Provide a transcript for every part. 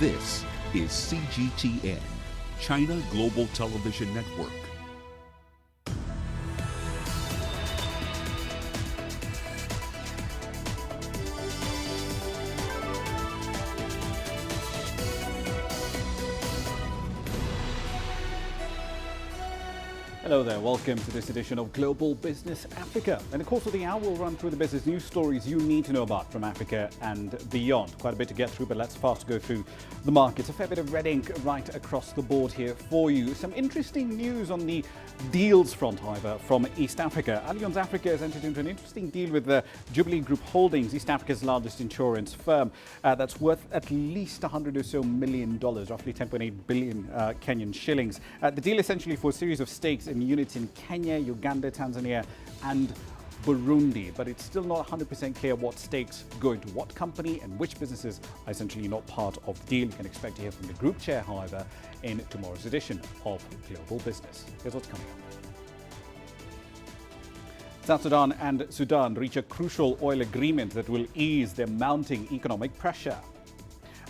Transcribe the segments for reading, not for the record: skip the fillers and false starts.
This is CGTN, China Global Television Network. Hello there, welcome to this edition of Global Business Africa. In the course of the hour, we'll run through the business news stories you need to know about from Africa and beyond. Quite a bit to get through, but let's fast go through the markets. A fair bit of red ink right across the board here for you. Some interesting news on the deals front, however, from East Africa. Allianz Africa has entered into an interesting deal with the Jubilee Group Holdings, East Africa's largest insurance firm, that's worth at least $100 or so million, roughly 10.8 billion Kenyan shillings. The deal essentially for a series of stakes in units in Kenya, Uganda, Tanzania and Burundi, but it's still not 100% clear what stakes go into what company and which businesses are essentially not part of the deal. You can expect to hear from the group chair, however, in tomorrow's edition of Global Business. Here's what's coming up. South Sudan and Sudan reach a crucial oil agreement that will ease their mounting economic pressure.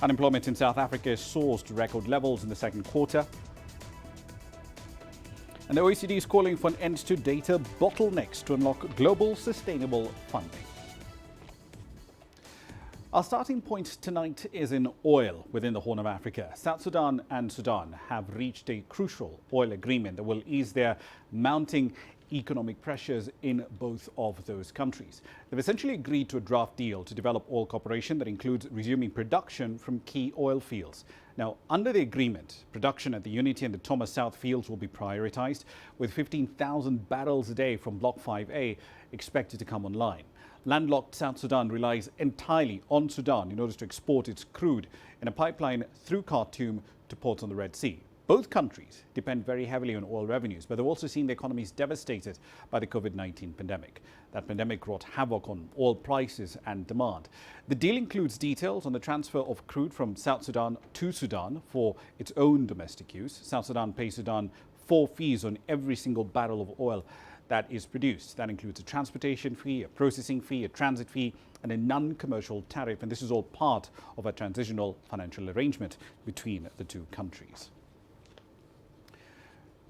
Unemployment in South Africa soars to record levels in the second quarter. And the OECD is calling for an end to data bottlenecks to unlock global sustainable funding. Our starting point tonight is in oil within the Horn of Africa. South Sudan and Sudan have reached a crucial oil agreement that will ease their mounting economic pressures in both of those countries. They've essentially agreed to a draft deal to develop oil cooperation that includes resuming production from key oil fields. Now, under the agreement, production at the Unity and the Thomas South fields will be prioritized, with 15,000 barrels a day from Block 5A expected to come online. Landlocked South Sudan relies entirely on Sudan in order to export its crude in a pipeline through Khartoum to ports on the Red Sea. Both countries depend very heavily on oil revenues, but they've also seen their economies devastated by the COVID-19 pandemic. That pandemic wrought havoc on oil prices and demand. The deal includes details on the transfer of crude from South Sudan to Sudan for its own domestic use. South Sudan pays Sudan 4 fees on every single barrel of oil that is produced. That includes a transportation fee, a processing fee, a transit fee, and a non-commercial tariff. And this is all part of a transitional financial arrangement between the two countries.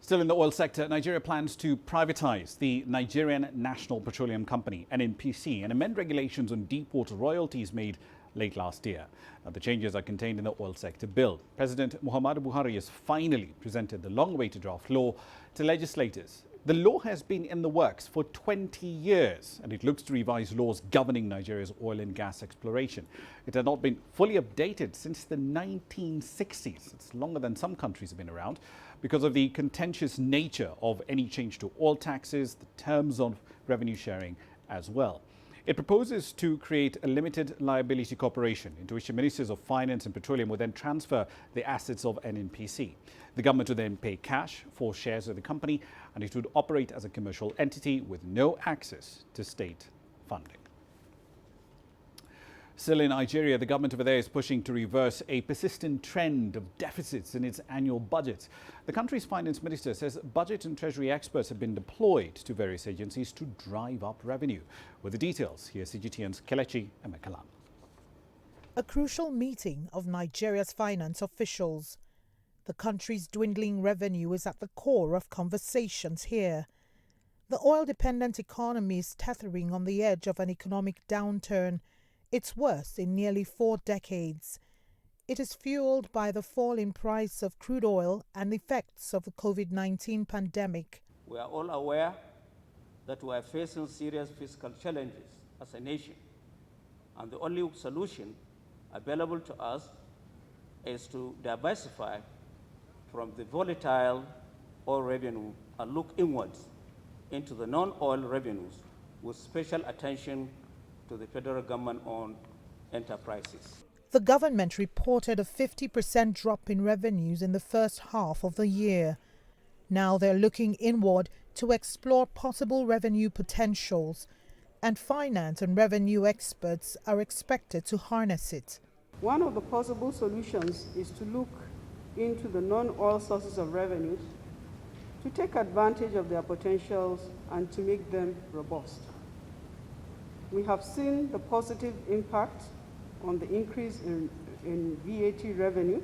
Still in the oil sector, Nigeria plans to privatize the Nigerian National Petroleum Company, NNPC, and amend regulations on deepwater royalties made late last year. Now, the changes are contained in the oil sector bill. President Muhammadu Buhari has finally presented the long-awaited draft law to legislators. The law has been in the works for 20 years, and it looks to revise laws governing Nigeria's oil and gas exploration. It had not been fully updated since the 1960s. It's longer than some countries have been around because of the contentious nature of any change to oil taxes, the terms of revenue sharing as well. It proposes to create a limited liability corporation into which the ministers of finance and petroleum will then transfer the assets of NNPC. The government would then pay cash for shares of the company, and it would operate as a commercial entity with no access to state funding. Still in Nigeria, the government over there is pushing to reverse a persistent trend of deficits in its annual budget. The country's finance minister says budget and treasury experts have been deployed to various agencies to drive up revenue. With the details, here's CGTN's Kelechi Emekalam. A crucial meeting of Nigeria's finance officials. The country's dwindling revenue is at the core of conversations here. The oil-dependent economy is tethering on the edge of an economic downturn, its worst in nearly 4 decades. It is fueled by the fall in price of crude oil and the effects of the COVID-19 pandemic. We are all aware that we are facing serious fiscal challenges as a nation, and the only solution available to us is to diversify from the volatile oil revenue and look inwards into the non-oil revenues with special attention to the federal government-owned enterprises. The government reported a 50% drop in revenues in the first half of the year. Now they're looking inward to explore possible revenue potentials, and finance and revenue experts are expected to harness it. One of the possible solutions is to look into the non-oil sources of revenues, to take advantage of their potentials and to make them robust. We have seen the positive impact on the increase in in VAT revenue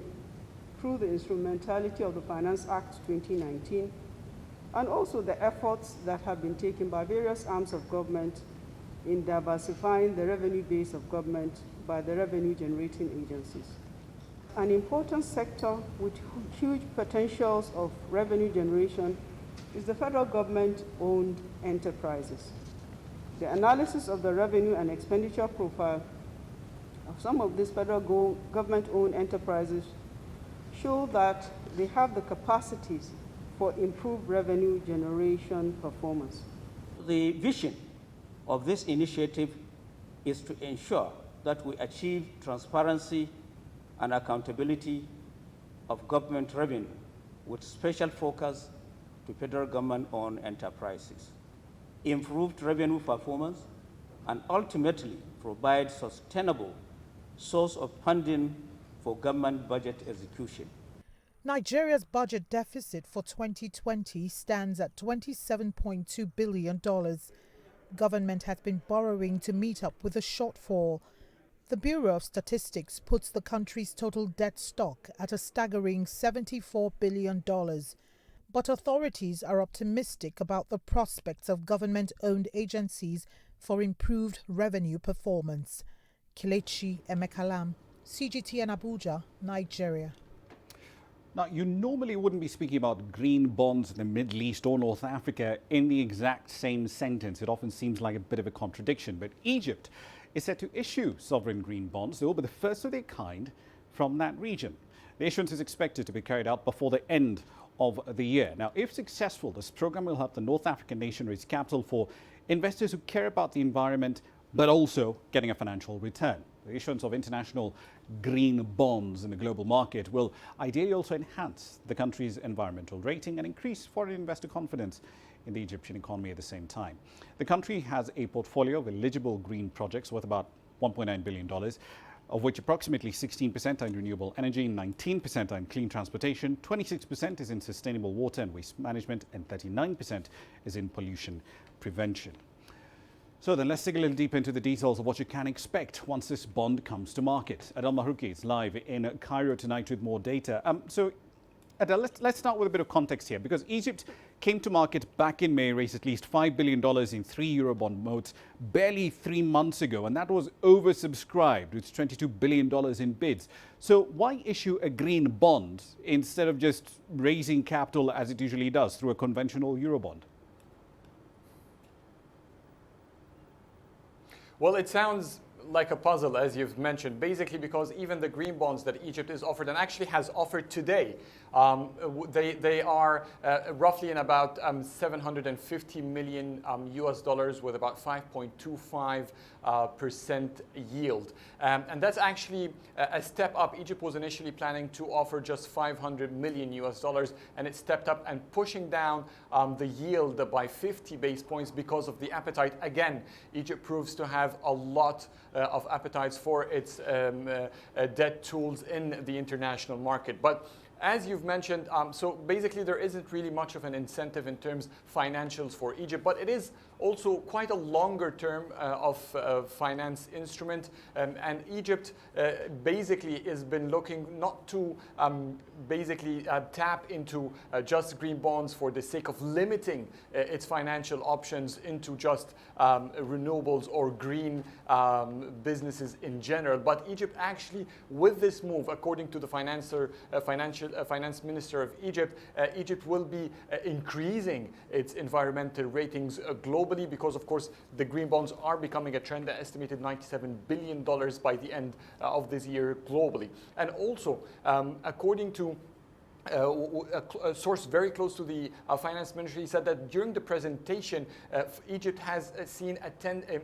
through the instrumentality of the Finance Act 2019, and also the efforts that have been taken by various arms of government in diversifying the revenue base of government by the revenue-generating agencies. An important sector with huge potentials of revenue generation is the federal government-owned enterprises. The analysis of the revenue and expenditure profile of some of these federal government-owned enterprises show that they have the capacities for improved revenue generation performance. The vision of this initiative is to ensure that we achieve transparency and accountability of government revenue with special focus to federal government-owned enterprises, improved revenue performance, and ultimately provide sustainable source of funding for government budget execution. Nigeria's budget deficit for 2020 stands at $27.2 billion. Government has been borrowing to meet up with the shortfall. The Bureau of Statistics puts the country's total debt stock at a staggering $74 billion. But authorities are optimistic about the prospects of government-owned agencies for improved revenue performance. Kelechi Emekalam, CGTN Abuja, Nigeria. Now, you normally wouldn't be speaking about green bonds in the Middle East or North Africa in the exact same sentence. It often seems like a bit of a contradiction. But Egypt is set to issue sovereign green bonds. They will be the first of their kind from that region. The issuance is expected to be carried out before the end of the year. Now, if successful, this program will help the North African nation raise capital for investors who care about the environment, but also getting a financial return. The issuance of international green bonds in the global market will ideally also enhance the country's environmental rating and increase foreign investor confidence in the Egyptian economy at the same time. The country has a portfolio of eligible green projects worth about $1.9 billion, of which approximately 16% are in renewable energy, 19% are in clean transportation, 26% is in sustainable water and waste management, and 39% is in pollution prevention. So then let's dig a little deeper into the details of what you can expect once this bond comes to market. Adel Marouki is live in Cairo tonight with more data. Adel, let's start with a bit of context here, because Egypt came to market back in May, raised at least $5 billion in 3 Eurobond notes barely 3 months ago, and that was oversubscribed with $22 billion in bids. So why issue a green bond instead of just raising capital as it usually does through a conventional Eurobond? Well, it sounds like a puzzle, as you've mentioned, basically because even the green bonds that Egypt is offered and actually has offered today, they are roughly in about 750 million US dollars with about 5.25% yield. And that's actually a step up. Egypt was initially planning to offer just 500 million US dollars, and it stepped up and pushing down the yield by 50 base points because of the appetite. Again, Egypt proves to have a lot of appetites for its debt tools in the international market. But as you've mentioned, so basically there isn't really much of an incentive in terms financials for Egypt, but it is also quite a longer term of finance instrument. And Egypt basically has been looking not to tap into just green bonds for the sake of limiting its financial options into just renewables or green businesses in general. But Egypt actually, with this move, according to the finance minister of Egypt, Egypt will be increasing its environmental ratings globally because, of course, the green bonds are becoming a trend. Estimated $97 billion by the end of this year globally. And also, according to a source very close to the finance ministry, said that during the presentation, Egypt has seen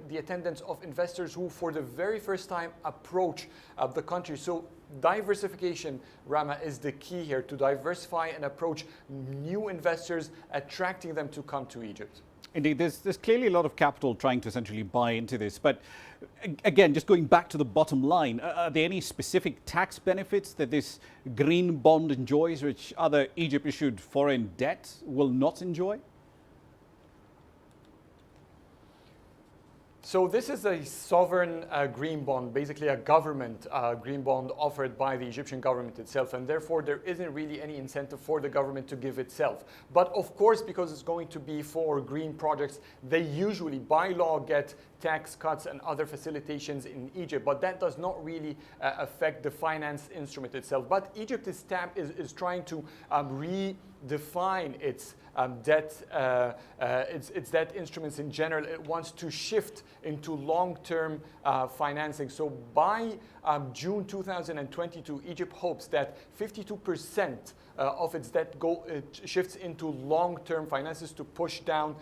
the attendance of investors who, for the very first time, approach the country. So diversification, Ramah, is the key here, to diversify and approach new investors, attracting them to come to Egypt. Indeed, there's clearly a lot of capital trying to essentially buy into this. But again, just going back to the bottom line, are there any specific tax benefits that this green bond enjoys which other Egypt-issued foreign debt will not enjoy? So this is a sovereign green bond, basically a government green bond offered by the Egyptian government itself, and therefore there isn't really any incentive for the government to give itself. But of course, because it's going to be for green projects, they usually by law get tax cuts and other facilitations in Egypt, but that does not really affect the finance instrument itself. But Egypt is trying to redefine its debt instruments in general. It wants to shift into long-term financing. So by June 2022, Egypt hopes that 52% of its debt shifts into long-term finances to push down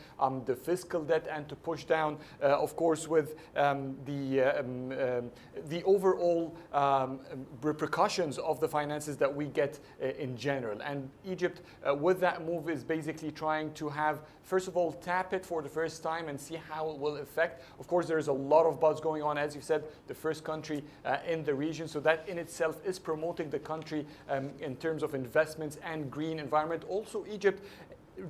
the fiscal debt and to push down, of course, with the overall repercussions of the finances that we get in general. And Egypt, with that move, is basically trying to have, first of all, tap it for the first time and see how it will affect. Of course, there is a lot of buzz going on, as you said, the first country in the region. So that in itself is promoting the country in terms of investments and green environment. Also, Egypt,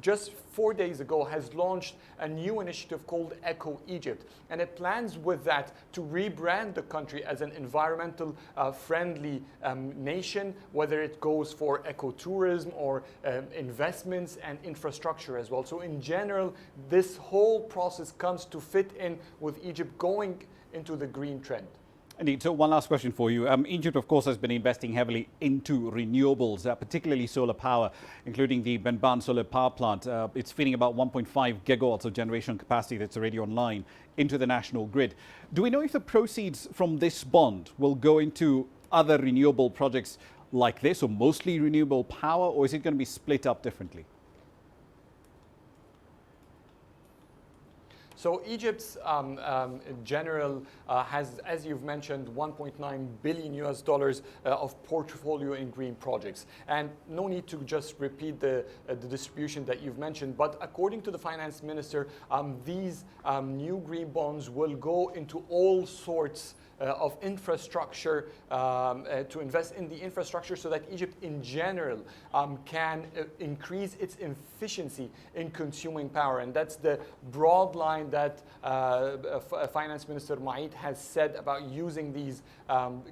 just 4 days ago, has launched a new initiative called Eco Egypt, and it plans with that to rebrand the country as an environmental friendly nation, whether it goes for ecotourism or investments and infrastructure as well. So in general, this whole process comes to fit in with Egypt going into the green trend. Indeed. So one last question for you. Egypt, of course, has been investing heavily into renewables, particularly solar power, including the Benban solar power plant. It's feeding about 1.5 gigawatts of generation capacity that's already online into the national grid. Do we know if the proceeds from this bond will go into other renewable projects like this, or mostly renewable power, or is it going to be split up differently? So Egypt's in general has, as you've mentioned, $1.9 billion of portfolio in green projects. And no need to just repeat the distribution that you've mentioned, but according to the finance minister, these new green bonds will go into all sorts of infrastructure, to invest in the infrastructure so that Egypt in general can increase its efficiency in consuming power. And that's the broad line that Finance Minister Maït has said about using these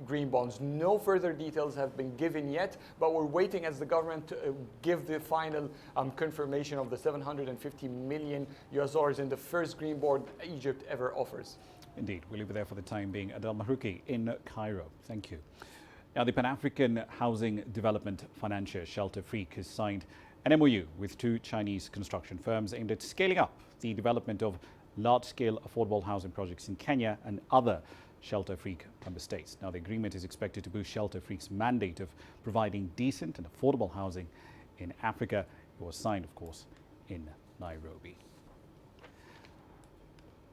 green bonds. No further details have been given yet, but we're waiting as the government to give the final confirmation of the $750 million in the first green bond Egypt ever offers. Indeed. We'll leave it there for the time being. Adel Mahrouki in Cairo. Thank you. Now, the Pan-African housing development financier Shelter Freak has signed an MOU with 2 Chinese construction firms aimed at scaling up the development of large-scale affordable housing projects in Kenya and other Shelter Freak member states. Now, the agreement is expected to boost Shelter Freak's mandate of providing decent and affordable housing in Africa. It was signed, of course, in Nairobi.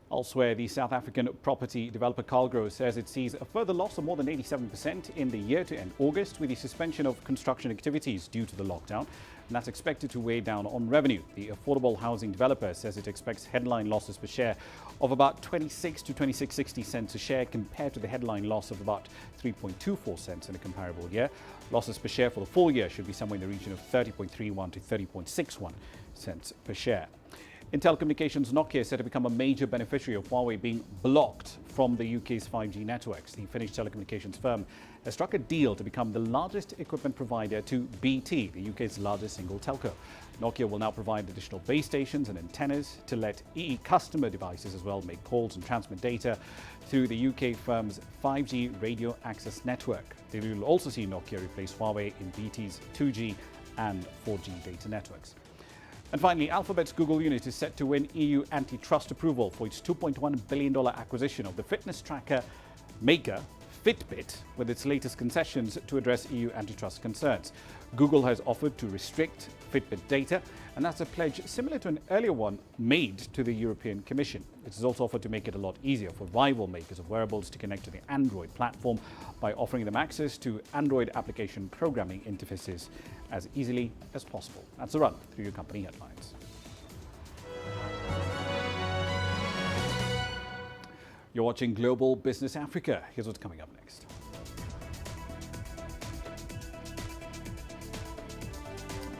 Elsewhere, the South African property developer Calgro says it sees a further loss of more than 87% in the year to end August, with the suspension of construction activities due to the lockdown. And that's expected to weigh down on revenue. The affordable housing developer says it expects headline losses per share of about 26 to 26.60 cents a share, compared to the headline loss of about 3.24 cents in a comparable year. Losses per share for the full year should be somewhere in the region of 30.31 to 30.61 cents per share. In telecommunications, Nokia is set to become a major beneficiary of Huawei being blocked from the UK's 5G networks. The Finnish telecommunications firm has struck a deal to become the largest equipment provider to BT, the UK's largest single telco. Nokia will now provide additional base stations and antennas to let EE customer devices as well make calls and transmit data through the UK firm's 5G radio access network. The deal will also see Nokia replace Huawei in BT's 2G and 4G data networks. And finally, Alphabet's Google unit is set to win EU antitrust approval for its $2.1 billion acquisition of the fitness tracker maker Fitbit, with its latest concessions to address EU antitrust concerns. Google has offered to restrict Fitbit data, and that's a pledge similar to an earlier one made to the European Commission. It has also offered to make it a lot easier for rival makers of wearables to connect to the Android platform by offering them access to Android application programming interfaces as easily as possible. That's a run through your company headlines. You're watching Global Business Africa. Here's what's coming up next.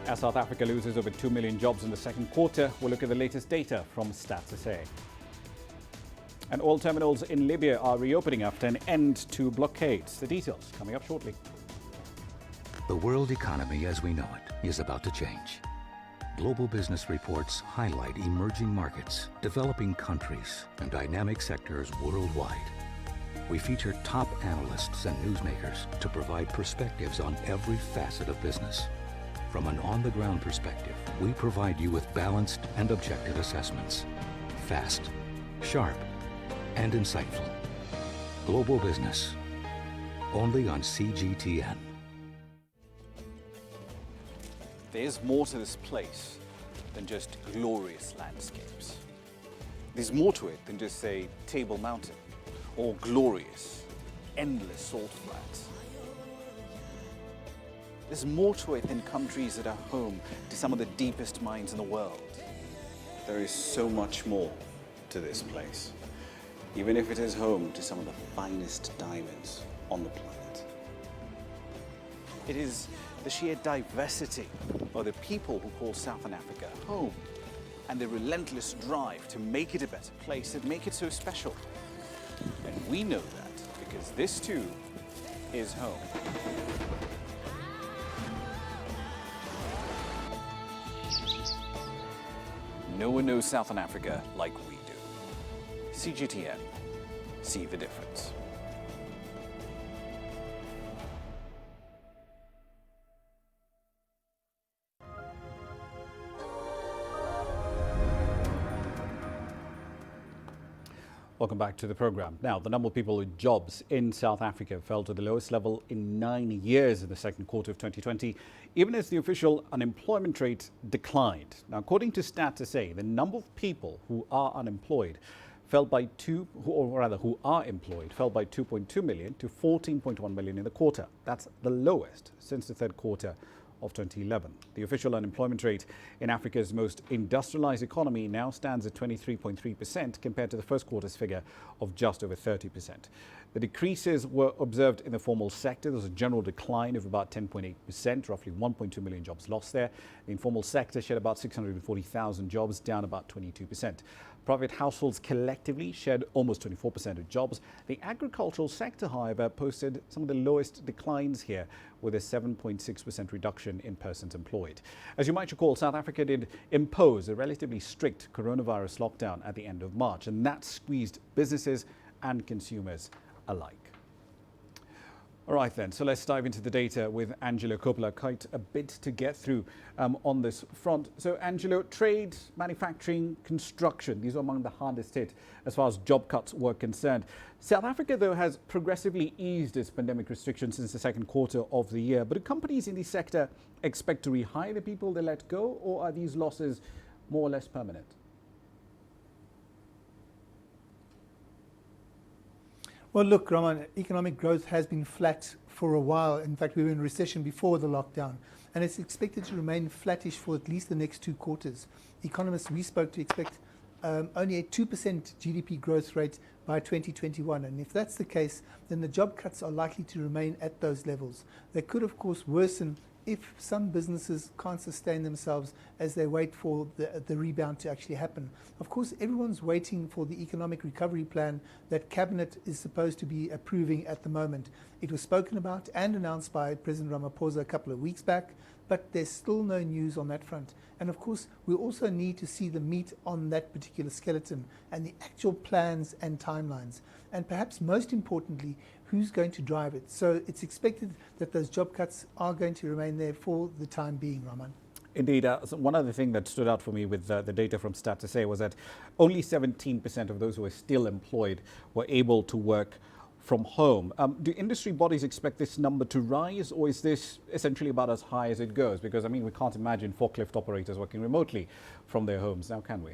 As South Africa loses over 2 million jobs in the second quarter, we'll look at the latest data from Stats SA. And oil terminals in Libya are reopening after an end to blockades. The details coming up shortly. The world economy as we know it is about to change. Global business reports highlight emerging markets, developing countries, and dynamic sectors worldwide. We feature top analysts and newsmakers to provide perspectives on every facet of business. From an on-the-ground perspective, we provide you with balanced and objective assessments. Fast, sharp, and insightful. Global business, only on CGTN. There's more to this place than just glorious landscapes. There's more to it than just, say, Table Mountain or glorious, endless salt flats. There's more to it than countries that are home to some of the deepest mines in the world. There is so much more to this place, even if it is home to some of the finest diamonds on the planet. It is the sheer diversity of the people who call Southern Africa home and the relentless drive to make it a better place that make it so special. And we know that because this too is home. No one knows Southern Africa like we do. CGTN, see the difference. Welcome back to the program. Now, the number of people with jobs in South Africa fell to the lowest level in 9 years in the second quarter of 2020, even as the official unemployment rate declined. Now, according to Stat.SA, the number of people who are unemployed fell by who are employed fell by 2.2 million to 14.1 million in the quarter. That's the lowest since the third quarter of 2011. The official unemployment rate in Africa's most industrialized economy now stands at 23.3% compared to the first quarter's figure of just over 30%. The decreases were observed in the formal sector. There was a general decline of about 10.8%, roughly 1.2 million jobs lost there. The informal sector shed about 640,000 jobs, down about 22%. Private households collectively shed almost 24% of jobs. The agricultural sector, however, posted some of the lowest declines here, with a 7.6% reduction in persons employed. As you might recall, South Africa did impose a relatively strict coronavirus lockdown at the end of March, and that squeezed businesses and consumers alike. All right then, so let's dive into the data with Angelo Coppola. Quite a bit to get through on this front. So Angelo, trade, manufacturing, construction, these are among the hardest hit as far as job cuts were concerned. South Africa, though, has progressively eased its pandemic restrictions since the second quarter of the year. But do companies in this sector expect to rehire the people they let go, or are these losses more or less permanent? Well, look, Ramah, economic growth has been flat for a while. In fact, we were in recession before the lockdown, and it's expected to remain flattish for at least the next 2 quarters. Economists we spoke to expect only a 2% GDP growth rate by 2021. And if that's the case, then the job cuts are likely to remain at those levels. They could, of course, worsen if some businesses can't sustain themselves as they wait for the rebound to actually happen. Of course, everyone's waiting for the economic recovery plan that Cabinet is supposed to be approving at the moment. It was spoken about and announced by President Ramaphosa a couple of weeks back, but there's still no news on that front. And of course, we also need to see the meat on that particular skeleton and the actual plans and timelines. And perhaps most importantly, who's going to drive it? So it's expected that those job cuts are going to remain there for the time being, Raman. Indeed. So one other thing that stood out for me with the data from Stat.SA was that only 17% of those who are still employed were able to work from home. Do industry bodies expect this number to rise, or is this essentially about as high as it goes? Because, I mean, we can't imagine forklift operators working remotely from their homes now, can we?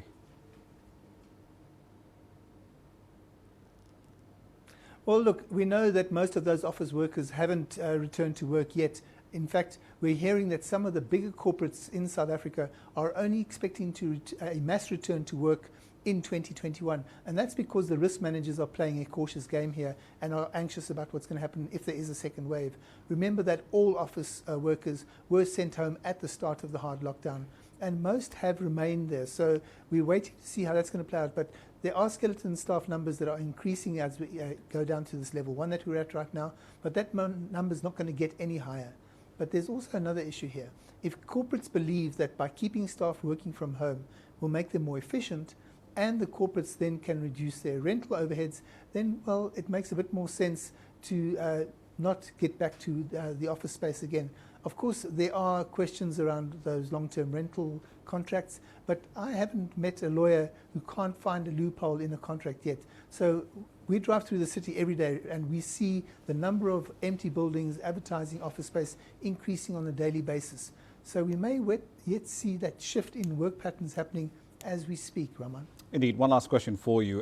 Well, look, we know that most of those office workers haven't returned to work yet. In fact, we're hearing that some of the bigger corporates in South Africa are only expecting a mass return to work in 2021. And that's because the risk managers are playing a cautious game here and are anxious about what's going to happen if there is a second wave. Remember that all office workers were sent home at the start of the hard lockdown. and most have remained there. So we're waiting to see how that's going to play out. But there are skeleton staff numbers that are increasing as we go down to this level 1 that we're at right now, but that number is not going to get any higher. But there's also another issue here. If corporates believe that by keeping staff working from home will make them more efficient, and the corporates then can reduce their rental overheads, then, well, it makes a bit more sense to not get back to the office space again. Of course, there are questions around those long-term rental contracts, but I haven't met a lawyer who can't find a loophole in a contract yet. So we drive through the city every day and we see the number of empty buildings, advertising office space increasing on a daily basis. So we may yet see that shift in work patterns happening as we speak, Raman. Indeed. One last question for you.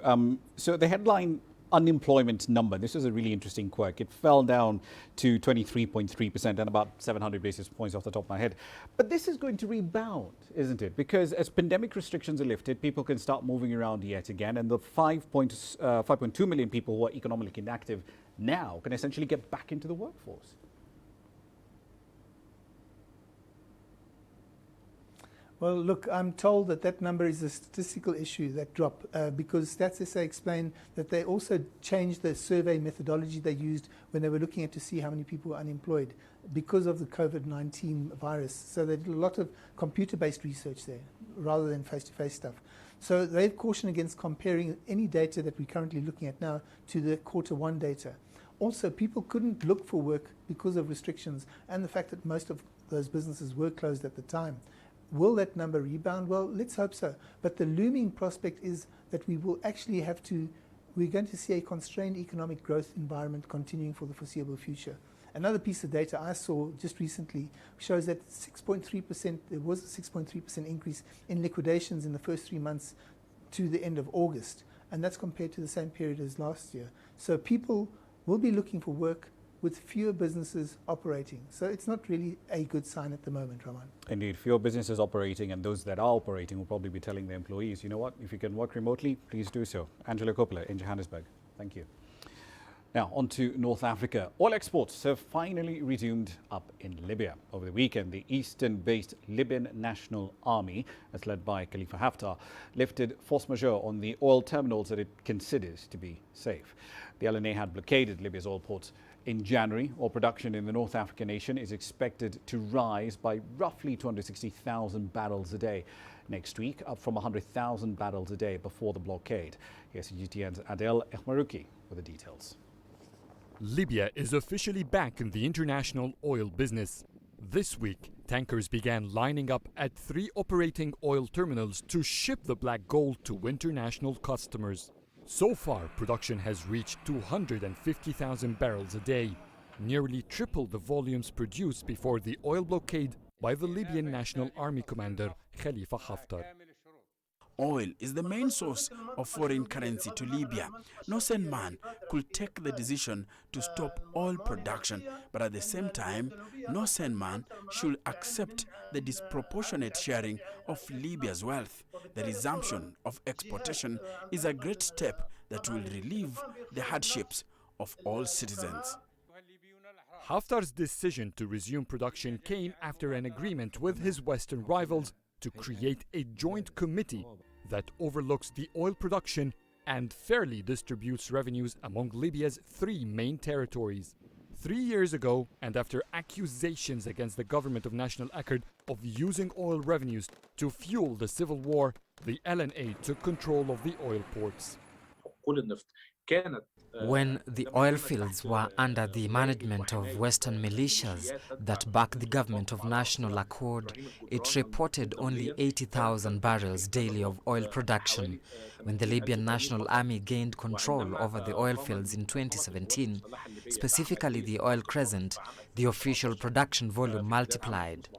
So the headline unemployment number, this is a really interesting quirk. It fell down to 23.3% and about 700 basis points off the top of my head. But this is going to rebound, isn't it? Because as pandemic restrictions are lifted, people can start moving around yet again. And the 5.2 million people who are economically inactive now can essentially get back into the workforce. Well, look, I'm told that number is a statistical issue, that drop, because Stats SA explained that they also changed the survey methodology they used when they were looking at to see how many people were unemployed because of the COVID-19 virus. So they did a lot of computer-based research there rather than face-to-face stuff. So they've cautioned against comparing any data that we're currently looking at now to the Q1 data. Also, people couldn't look for work because of restrictions and the fact that most of those businesses were closed at the time. Will that number rebound? Well, let's hope so. But the looming prospect is that we will actually we're going to see a constrained economic growth environment continuing for the foreseeable future. Another piece of data I saw just recently shows that 6.3%, there was a 6.3% increase in liquidations in the first 3 months to the end of August. And that's compared to the same period as last year. So people will be looking for work with fewer businesses operating. So it's not really a good sign at the moment, Raman. Indeed, fewer businesses operating, and those that are operating will probably be telling their employees, you know what, if you can work remotely, please do so. Angela Coppola in Johannesburg. Thank you. Now, on to North Africa. Oil exports have finally resumed up in Libya. Over the weekend, the eastern-based Libyan National Army, as led by Khalifa Haftar, lifted force majeure on the oil terminals that it considers to be safe. The LNA had blockaded Libya's oil ports in January. Oil production in the North African nation is expected to rise by roughly 260,000 barrels a day next week, up from 100,000 barrels a day before the blockade. Here's CGTN's Adel Ehmaruki with the details. Libya is officially back in the international oil business. This week, tankers began lining up at 3 operating oil terminals to ship the black gold to international customers. So far, production has reached 250,000 barrels a day, nearly triple the volumes produced before the oil blockade by the Libyan National Army commander Khalifa Haftar. Oil is the main source of foreign currency to Libya. No sane man could take the decision to stop oil production, but at the same time, no sane man should accept the disproportionate sharing of Libya's wealth. The resumption of exportation is a great step that will relieve the hardships of all citizens. Haftar's decision to resume production came after an agreement with his Western rivals to create a joint committee that overlooks the oil production and fairly distributes revenues among Libya's 3 main territories. 3 years ago, and after accusations against the government of National Accord of using oil revenues to fuel the civil war, the LNA took control of the oil ports. When the oil fields were under the management of Western militias that backed the government of National Accord, it reported only 80,000 barrels daily of oil production. When the Libyan National Army gained control over the oil fields in 2017, specifically the Oil Crescent, the official production volume multiplied.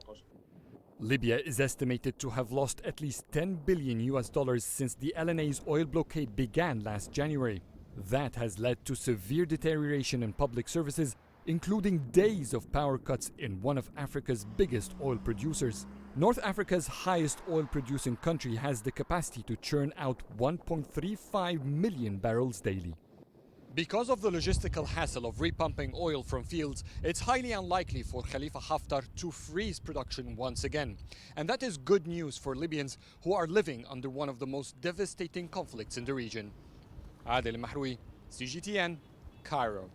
Libya is estimated to have lost at least $10 billion since the LNA's oil blockade began last January. That has led to severe deterioration in public services, including days of power cuts in one of Africa's biggest oil producers. North Africa's highest oil-producing country has the capacity to churn out 1.35 million barrels daily. Because of the logistical hassle of repumping oil from fields, it's highly unlikely for Khalifa Haftar to freeze production once again. And that is good news for Libyans who are living under one of the most devastating conflicts in the region. Adel Mahroui, CGTN, Cairo.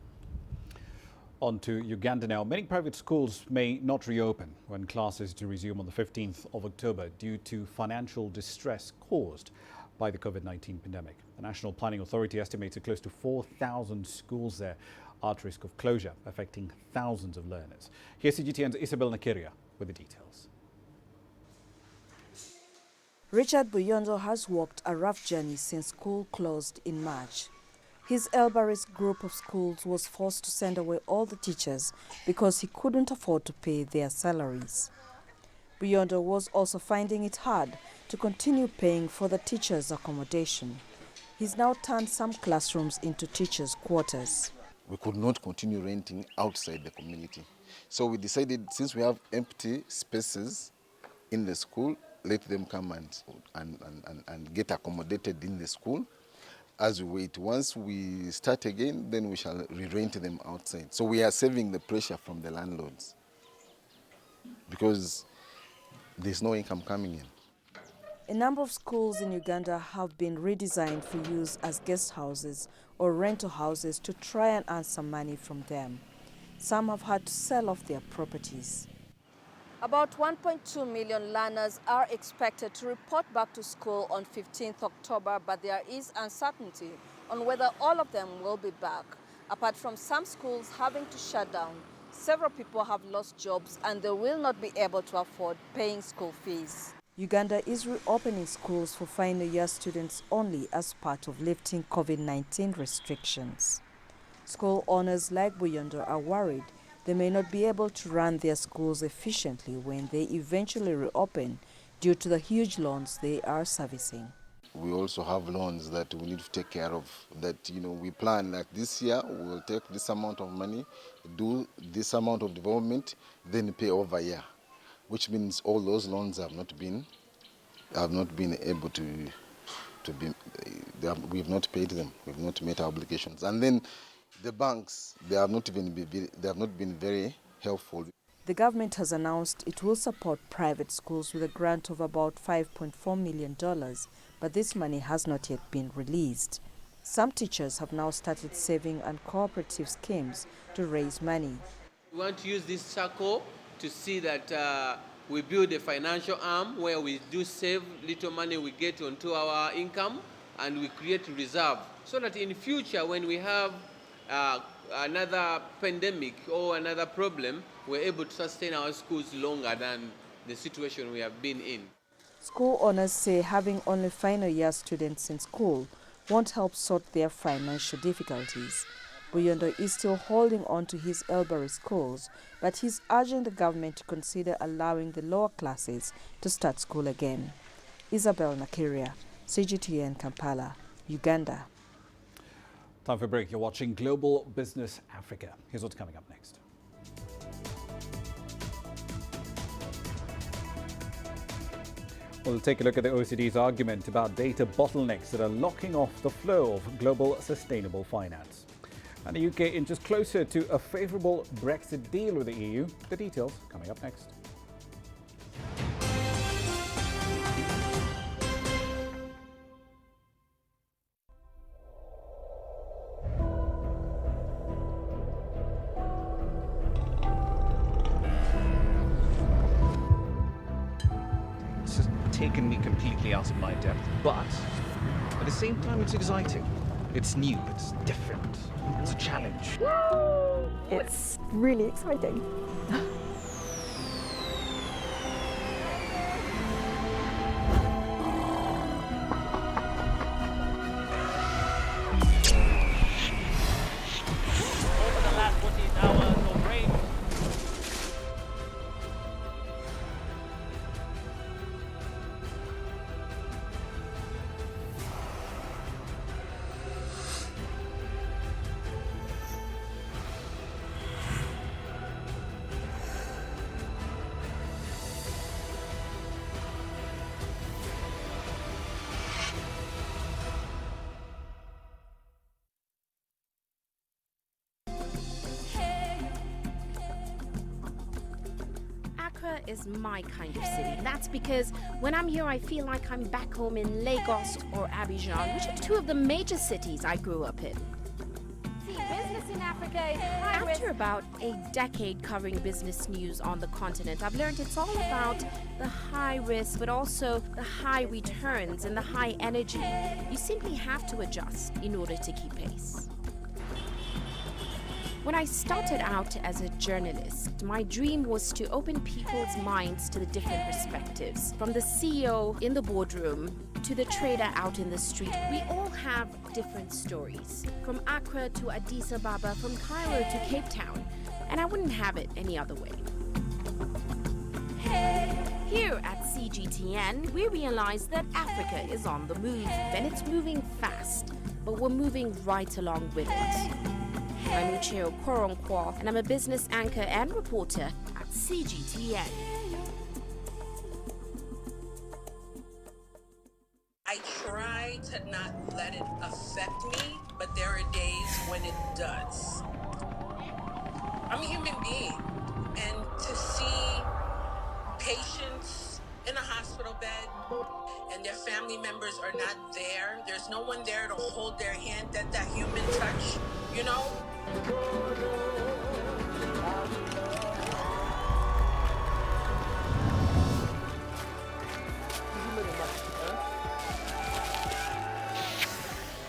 On to Uganda now. Many private schools may not reopen when classes to resume on the 15th of October due to financial distress caused by the COVID-19 pandemic. The National Planning Authority estimates that close to 4,000 schools there are at risk of closure, affecting thousands of learners. Here's CGTN's Isabel Nakiria with the details. Richard Buyondo has walked a rough journey since school closed in March. His Elbaris group of schools was forced to send away all the teachers because he couldn't afford to pay their salaries. Buyondo was also finding it hard to continue paying for the teachers' accommodation. He's now turned some classrooms into teachers' quarters. We could not continue renting outside the community. So we decided, since we have empty spaces in the school, let them come and get accommodated in the school. As we wait, once we start again, then we shall re-rent them outside. So we are saving the pressure from the landlords because there's no income coming in. A number of schools in Uganda have been redesigned for use as guest houses or rental houses to try and earn some money from them. Some have had to sell off their properties. About 1.2 million learners are expected to report back to school on 15th October, but there is uncertainty on whether all of them will be back. Apart from some schools having to shut down, several people have lost jobs and they will not be able to afford paying school fees. Uganda is reopening schools for final year students only as part of lifting COVID-19 restrictions. School owners like Buyondo are worried they may not be able to run their schools efficiently when they eventually reopen due to the huge loans they are servicing. We also have loans that we need to take care of, that, we plan like this year, we'll take this amount of money, do this amount of development, then pay over a year, which means all those loans have not been able to be, we've not paid them, we've not met our obligations. And then the banks, they have not been very helpful. The government has announced it will support private schools with a grant of about $5.4 million, but this money has not yet been released. Some teachers have now started saving on cooperative schemes to raise money. We want to use this circle to see that we build a financial arm where we do save little money we get onto our income and we create reserve so that in future when we have another pandemic or another problem, we're able to sustain our schools longer than the situation we have been in. School owners say having only final year students in school won't help sort their financial difficulties. Buyondo is still holding on to his Elbury schools, but he's urging the government to consider allowing the lower classes to start school again. Isabel Nakiria, CGTN Kampala, Uganda. Time for a break. You're watching Global Business Africa. Here's what's coming up next. We'll take a look at the OECD's argument about data bottlenecks that are locking off the flow of global sustainable finance. And the UK inches closer to a favourable Brexit deal with the EU. The details coming up next. Taken me completely out of my depth, but at the same time it's exciting. It's new, it's different, it's a challenge. It's really exciting. Over the last 14 hours of rain. Accra is my kind of city. That's because when I'm here, I feel like I'm back home in Lagos or Abidjan, which are two of the major cities I grew up in. Business in Africa is high risk. After about a decade covering business news on the continent, I've learned it's all about the high risk, but also the high returns and the high energy. You simply have to adjust in order to keep pace. When I started out as a journalist, my dream was to open people's minds to the different perspectives. From the CEO in the boardroom to the trader out in the street, we all have different stories. From Accra to Addis Ababa, from Cairo to Cape Town. And I wouldn't have it any other way. Here at CGTN, we realize that Africa is on the move, and it's moving fast, but we're moving right along with it. I'm Ucheo Koronkwo, and I'm a business anchor and reporter at CGTN. I try to not let it affect me, but there are days when it does. I'm a human being, and to see patients in a hospital bed and their family members are not there, there's no one there to hold their hand, that human touch, you know?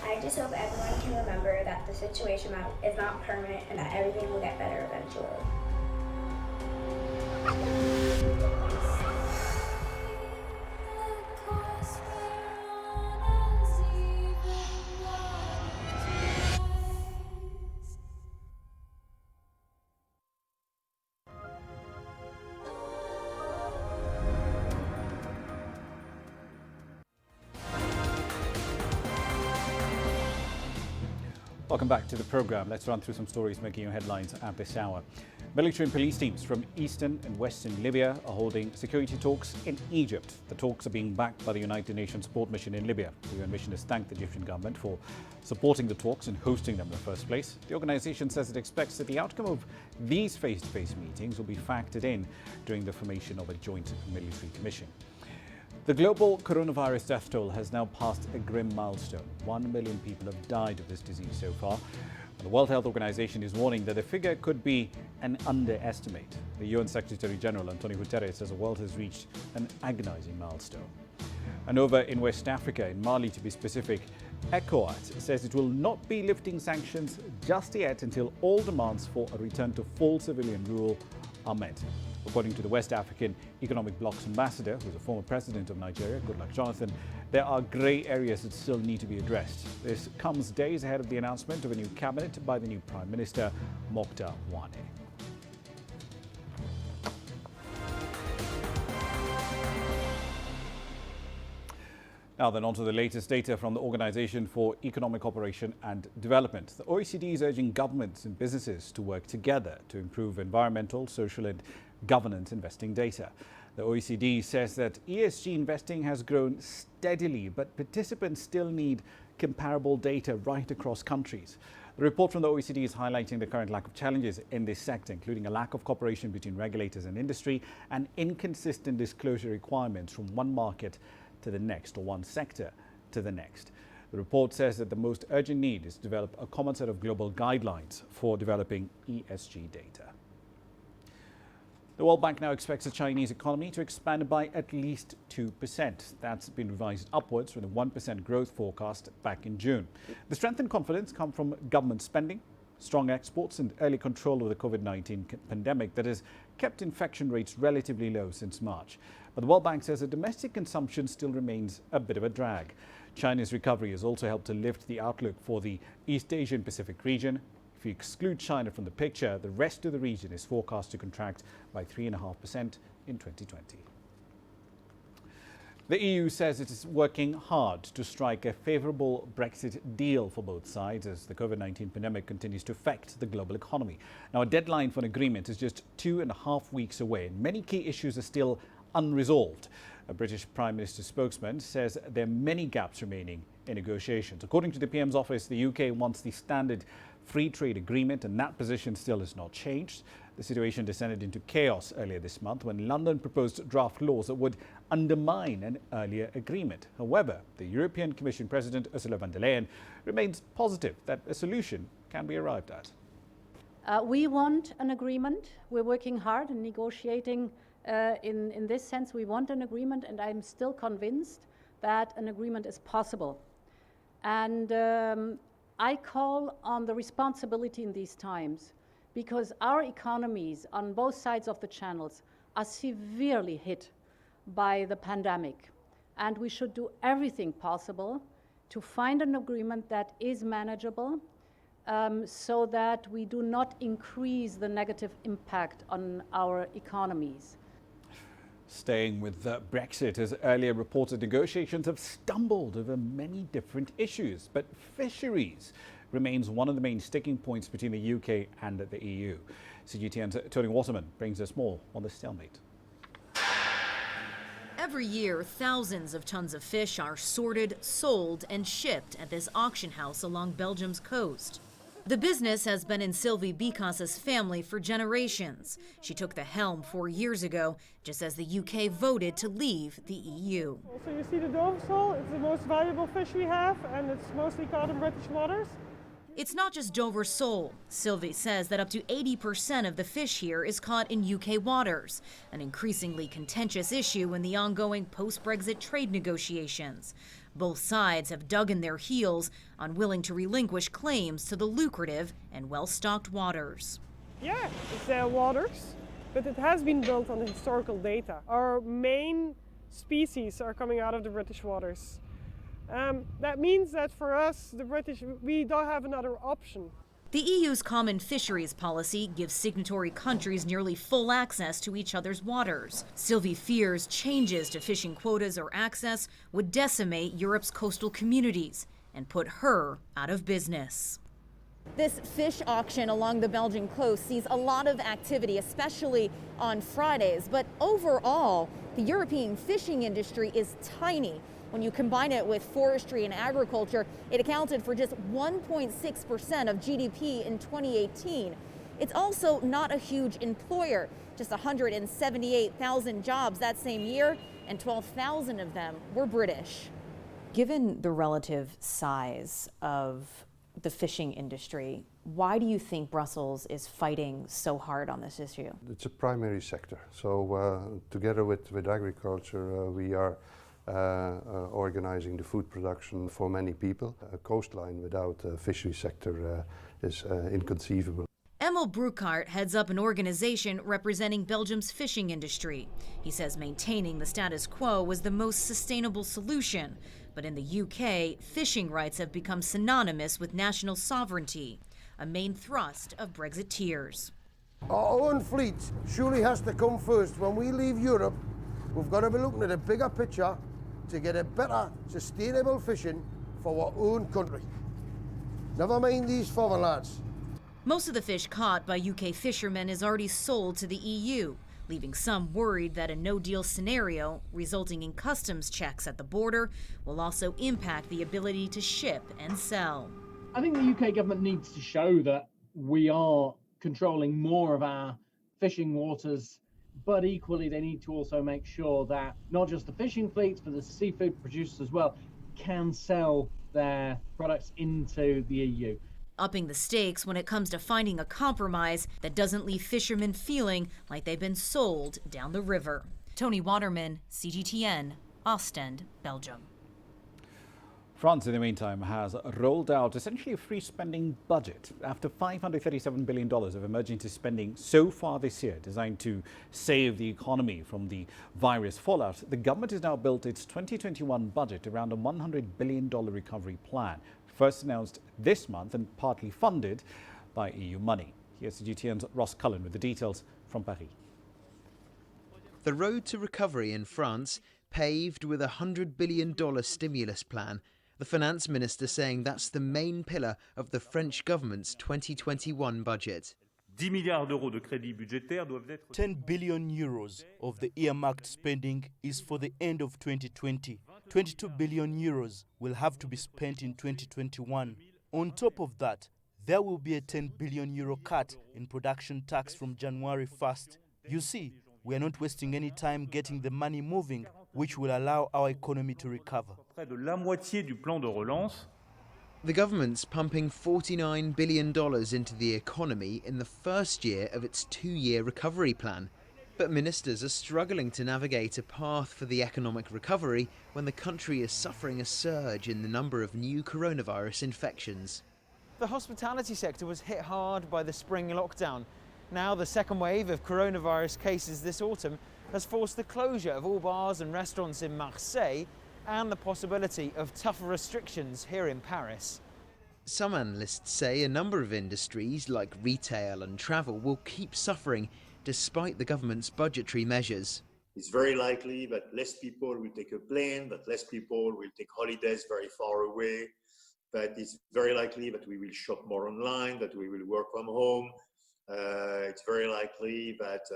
I just hope everyone can remember that the situation is not permanent and that everything will get better eventually. Welcome back to the program. Let's run through some stories making your headlines at this hour. Military and police teams from eastern and western Libya are holding security talks in Egypt. The talks are being backed by the United Nations support mission in Libya. The UN mission has thanked the Egyptian government for supporting the talks and hosting them in the first place. The organization says it expects that the outcome of these face-to-face meetings will be factored in during the formation of a joint military commission. The global coronavirus death toll has now passed a grim milestone. 1 million people have died of this disease so far. The World Health Organization is warning that the figure could be an underestimate. The UN Secretary General Antonio Guterres says the world has reached an agonizing milestone. And over in West Africa, in Mali to be specific, ECOWAS says it will not be lifting sanctions just yet until all demands for a return to full civilian rule are met. According to the West African Economic Bloc's ambassador, who is a former president of Nigeria, Goodluck Jonathan, there are grey areas that still need to be addressed. This comes days ahead of the announcement of a new cabinet by the new Prime Minister, Mokhtar Wane. Now then, on to the latest data from the Organization for Economic Cooperation and Development. The OECD is urging governments and businesses to work together to improve environmental, social and governance investing data. The OECD says that ESG investing has grown steadily, but participants still need comparable data right across countries. The report from the OECD is highlighting the current lack of challenges in this sector, including a lack of cooperation between regulators and industry and inconsistent disclosure requirements from one market to the next or one sector to the next. The report says that the most urgent need is to develop a common set of global guidelines for developing ESG data. The World Bank now expects the Chinese economy to expand by at least 2%. That's been revised upwards from the 1% growth forecast back in June. The strength and confidence come from government spending, strong exports and early control of the COVID-19 pandemic that has kept infection rates relatively low since March. But the World Bank says that domestic consumption still remains a bit of a drag. China's recovery has also helped to lift the outlook for the East Asian Pacific region. If you exclude China from the picture, the rest of the region is forecast to contract by 3.5% in 2020. The EU says it is working hard to strike a favourable Brexit deal for both sides as the COVID-19 pandemic continues to affect the global economy. Now, a deadline for an agreement is just 2.5 weeks away, and many key issues are still unresolved. A British Prime Minister spokesman says there are many gaps remaining in negotiations. According to the PM's office, the UK wants the standard free trade agreement, and that position still has not changed. The situation descended into chaos earlier this month when London proposed draft laws that would undermine an earlier agreement. However, the European Commission President Ursula von der Leyen remains positive that a solution can be arrived at. We want an agreement. We're working hard and negotiating in this sense. We want an agreement, and I'm still convinced that an agreement is possible. And I call on the responsibility in these times, because our economies on both sides of the channels are severely hit by the pandemic. And we should do everything possible to find an agreement that is manageable, so that we do not increase the negative impact on our economies. Staying with Brexit, as earlier reported, negotiations have stumbled over many different issues, but fisheries remains one of the main sticking points between the UK and the EU. CGTN's Tony Waterman brings us more on the stalemate. Every year, thousands of tons of fish are sorted, sold, and shipped at this auction house along Belgium's coast. The business has been in Sylvie Bicas's family for generations. She took the helm 4 years ago, just as the UK voted to leave the EU. So you see the Dover sole, it's the most valuable fish we have, and it's mostly caught in British waters. It's not just Dover sole. Sylvie says that up to 80% of the fish here is caught in UK waters, an increasingly contentious issue in the ongoing post-Brexit trade negotiations. Both sides have dug in their heels, unwilling to relinquish claims to the lucrative and well-stocked waters. Yeah, it's their waters, but it has been built on historical data. Our main species are coming out of the British waters. That means that for us, the British, we don't have another option. The EU's common fisheries policy gives signatory countries nearly full access to each other's waters. Sylvie fears changes to fishing quotas or access would decimate Europe's coastal communities and put her out of business. This fish auction along the Belgian coast sees a lot of activity, especially on Fridays. But overall, the European fishing industry is tiny. When you combine it with forestry and agriculture, it accounted for just 1.6% of GDP in 2018. It's also not a huge employer, just 178,000 jobs that same year, and 12,000 of them were British. Given the relative size of the fishing industry, why do you think Brussels is fighting so hard on this issue? It's a primary sector. So together with agriculture, we are organizing the food production for many people. A coastline without a fishery sector is inconceivable. Emil Broekhart heads up an organization representing Belgium's fishing industry. He says maintaining the status quo was the most sustainable solution. But in the UK, fishing rights have become synonymous with national sovereignty, a main thrust of Brexiteers. Our own fleet surely has to come first. When we leave Europe, we've got to be looking at a bigger picture to get a better, sustainable fishing for our own country. Never mind these foreign lads. Most of the fish caught by UK fishermen is already sold to the EU, leaving some worried that a no-deal scenario, resulting in customs checks at the border, will also impact the ability to ship and sell. I think the UK government needs to show that we are controlling more of our fishing waters, but equally they need to also make sure that not just the fishing fleets, but the seafood producers as well can sell their products into the EU. Upping the stakes when it comes to finding a compromise that doesn't leave fishermen feeling like they've been sold down the river. Tony Waterman, CGTN, Ostend, Belgium. France, in the meantime, has rolled out essentially a free spending budget after $537 billion of emergency spending so far this year, designed to save the economy from the virus fallout. The government has now built its 2021 budget around a $100 billion recovery plan, first announced this month and partly funded by EU money. Here's CGTN's Ross Cullen with the details from Paris. The road to recovery in France paved with a $100 billion stimulus plan. The finance minister saying that's the main pillar of the French government's 2021 budget. 10 billion euros of the earmarked spending is for the end of 2020. 22 billion euros will have to be spent in 2021. On top of that, there will be a €10 billion cut in production tax from January 1st. You see, we are not wasting any time getting the money moving, which will allow our economy to recover. The government's pumping $49 billion into the economy in the first year of its 2-year recovery plan. But ministers are struggling to navigate a path for the economic recovery when the country is suffering a surge in the number of new coronavirus infections. The hospitality sector was hit hard by the spring lockdown. Now the second wave of coronavirus cases this autumn has forced the closure of all bars and restaurants in Marseille and the possibility of tougher restrictions here in Paris. Some analysts say a number of industries like retail and travel will keep suffering despite the government's budgetary measures. It's very likely that less people will take a plane, that less people will take holidays very far away, that it's very likely that we will shop more online, that we will work from home. It's very likely that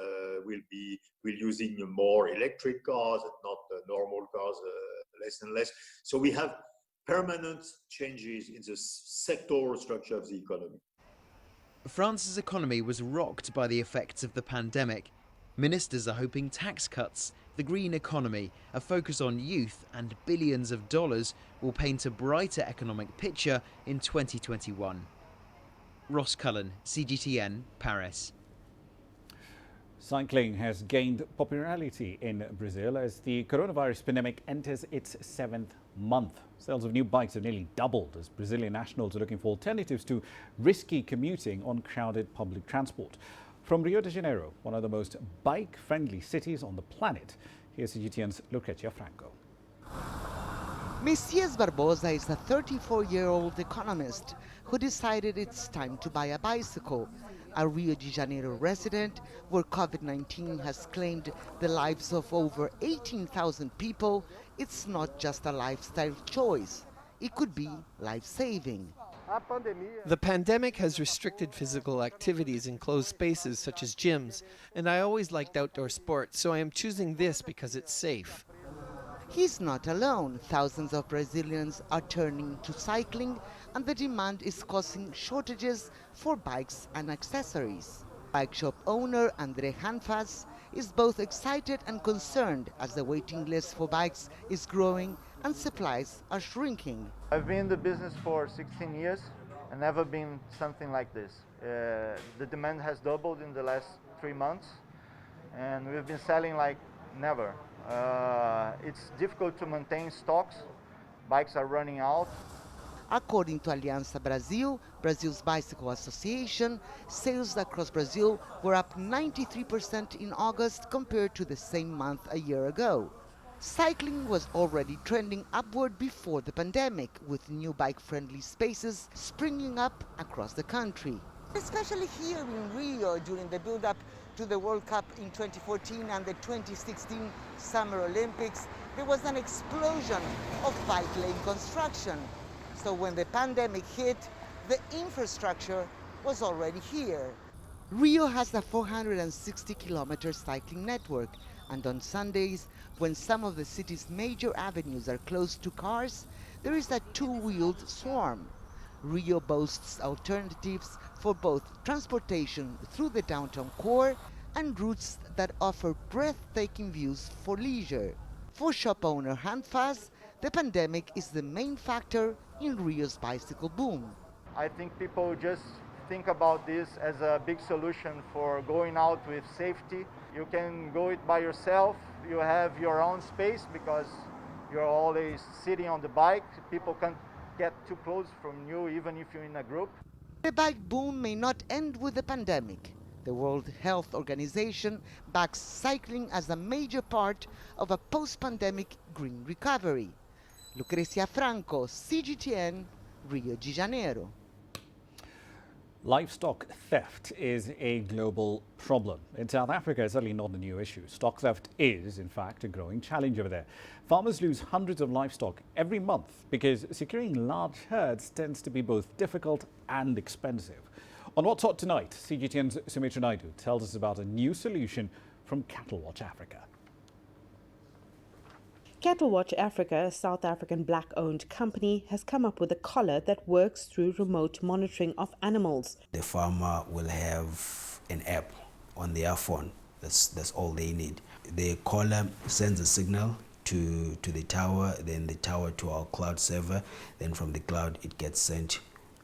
we're using more electric cars and not normal cars, less and less. So we have permanent changes in the sectoral structure of the economy. France's economy was rocked by the effects of the pandemic. Ministers are hoping tax cuts, the green economy, a focus on youth and billions of dollars will paint a brighter economic picture in 2021. Ross Cullen, CGTN, Paris. Cycling has gained popularity in Brazil as the coronavirus pandemic enters its 7th month. Sales of new bikes have nearly doubled as Brazilian nationals are looking for alternatives to risky commuting on crowded public transport. From Rio de Janeiro, one of the most bike-friendly cities on the planet, here's CGTN's Lucrecia Franco. Messias Barbosa is a 34-year-old economist who decided it's time to buy a bicycle. A Rio de Janeiro resident where COVID-19 has claimed the lives of over 18,000 people, it's not just a lifestyle choice. It could be life-saving. The pandemic has restricted physical activities in closed spaces such as gyms, and I always liked outdoor sports, so I am choosing this because it's safe. He's not alone. Thousands of Brazilians are turning to cycling, and the demand is causing shortages for bikes and accessories. Bike shop owner Andre Hanfas is both excited and concerned as the waiting list for bikes is growing and supplies are shrinking. I've been in the business for 16 years and never been something like this. The demand has doubled in the last 3 months and we've been selling like never. It's difficult to maintain stocks. Bikes are running out. According to Aliança Brasil, Brazil's bicycle association, sales across Brazil were up 93% in August compared to the same month a year ago. Cycling was already trending upward before the pandemic, with new bike-friendly spaces springing up across the country. Especially here in Rio during the build-up to the World Cup in 2014 and the 2016 Summer Olympics, there was an explosion of bike lane construction. So when the pandemic hit, the infrastructure was already here. Rio has a 460-kilometer cycling network, and on Sundays, when some of the city's major avenues are closed to cars, there is a two-wheeled swarm. Rio boasts alternatives for both transportation through the downtown core and routes that offer breathtaking views for leisure. For shop owner Hanfas, the pandemic is the main factor in Rio's bicycle boom. I think people just think about this as a big solution for going out with safety. You can go it by yourself, you have your own space because you're always sitting on the bike. People can't get too close from you even if you're in a group. The bike boom may not end with the pandemic. The World Health Organization backs cycling as a major part of a post-pandemic green recovery. Lucrecia Franco, CGTN, Rio de Janeiro. Livestock theft is a global problem. In South Africa, it's certainly not a new issue. Stock theft is, in fact, a growing challenge over there. Farmers lose hundreds of livestock every month because securing large herds tends to be both difficult and expensive. On What's Hot Tonight, CGTN's Sumitra Naidu tells us about a new solution from Cattle Watch Africa. Cattle Watch Africa, a South African black-owned company, has come up with a collar that works through remote monitoring of animals. The farmer will have an app on their phone. That's all they need. The collar sends a signal to the tower, then the tower to our cloud server, then from the cloud it gets sent